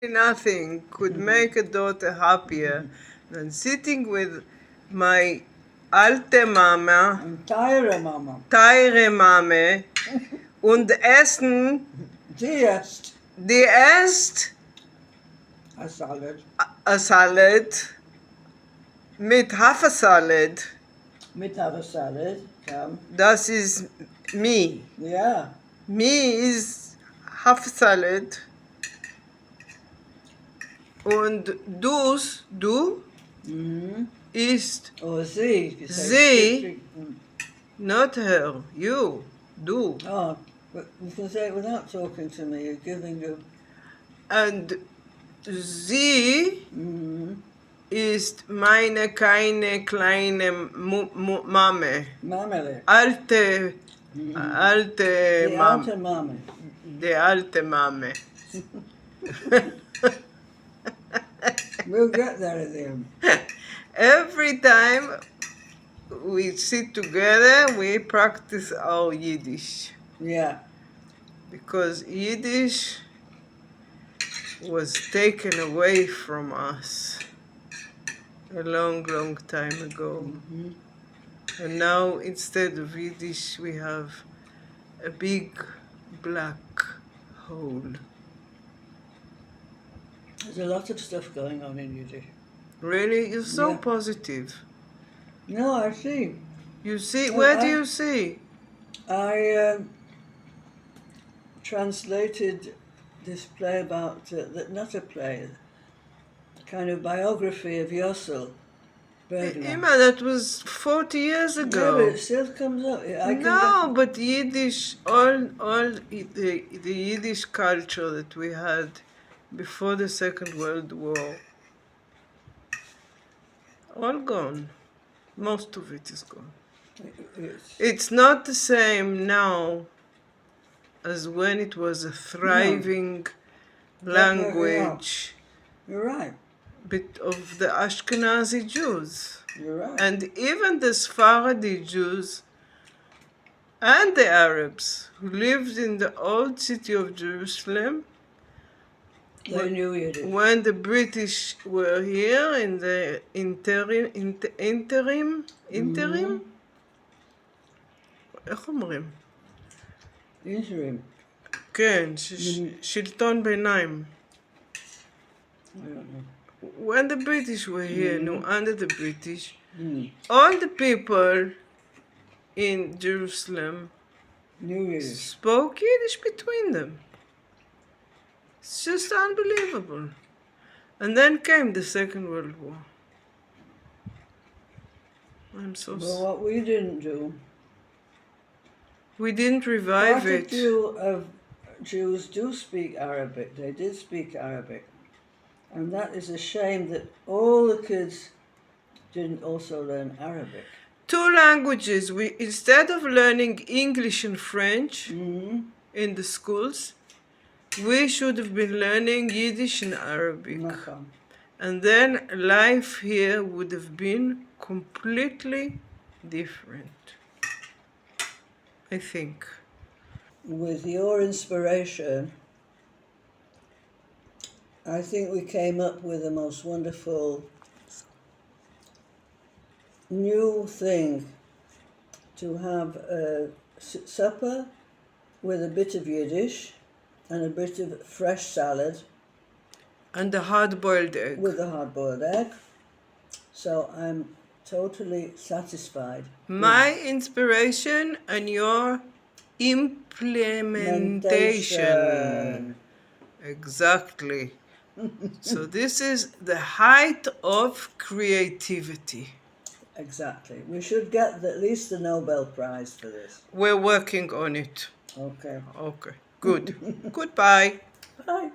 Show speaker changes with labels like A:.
A: Nothing could make a daughter happier than sitting with my alte Mama,
B: Teure Mama.
A: teure Mame, und essen
B: Die
A: erst
B: a salad.
A: a salad mit Havatselet.
B: Mit Havatselet, come.
A: Das ist me.
B: Yeah.
A: Me is Havatselet. Und du ist
B: Or sie.
A: sie, not her, you, du.
B: Oh, but you can say it without talking to me. You're giving you.
A: Und sie ist meine keine kleine Mame.
B: Mamele.
A: Alte
B: Die
A: Mame.
B: alte Mama.
A: Die alte Mame.
B: We'll get there at the end.
A: Every time we sit together, we practice our Yiddish.
B: Yeah.
A: Because Yiddish was taken away from us a long, long time ago. And now instead of Yiddish, we have a big black hole.
B: There's a lot of stuff going on in Yiddish.
A: Really? You're so
B: Yeah.
A: positive.
B: No, I see.
A: You see?
B: Well,
A: Where do you see?
B: I translated this play about, not a play, kind of biography of Yossel Bergman.
A: Ima, that was 40 years
B: Yeah,
A: ago.
B: but it still comes up.
A: No, but Yiddish, all the Yiddish culture that we had before the Second World War, all gone. Most of it is gone. It's not the same now as when it was a thriving language
B: You're right.
A: bit of the Ashkenazi Jews.
B: You're right.
A: And even the Sephardi Jews and the Arabs who lived in the old city of Jerusalem
B: They knew Yiddish.
A: when the British were here in the interim, איך אומרים?
B: Interim.
A: כן, שלטון ביניים.
B: I don't know.
A: When the British were here, no, under the British, all the people in Jerusalem
B: Knew Yiddish.
A: spoke Yiddish between them. It's just unbelievable. And then came the Second World War. I'm so
B: But
A: sorry.
B: what we didn't do,
A: We didn't revive
B: quite a
A: it.
B: few of Jews do speak Arabic. They did speak Arabic. And that is a shame that all the kids didn't also learn Arabic.
A: Two languages. We instead of learning English and French in the schools, we should have been learning Yiddish and Arabic.
B: Nacham.
A: And then life here would have been completely different, I think.
B: With your inspiration, I think we came up with the most wonderful new thing to have a supper with a bit of Yiddish and a bit of fresh salad
A: And the hard-boiled egg.
B: with a hard-boiled egg. So I'm totally satisfied.
A: My inspiration and your implementation. Exactly. So this is the height of creativity.
B: Exactly. We should get at least the Nobel Prize for this.
A: We're working on it.
B: Okay.
A: Okay, good. Goodbye.
B: Bye.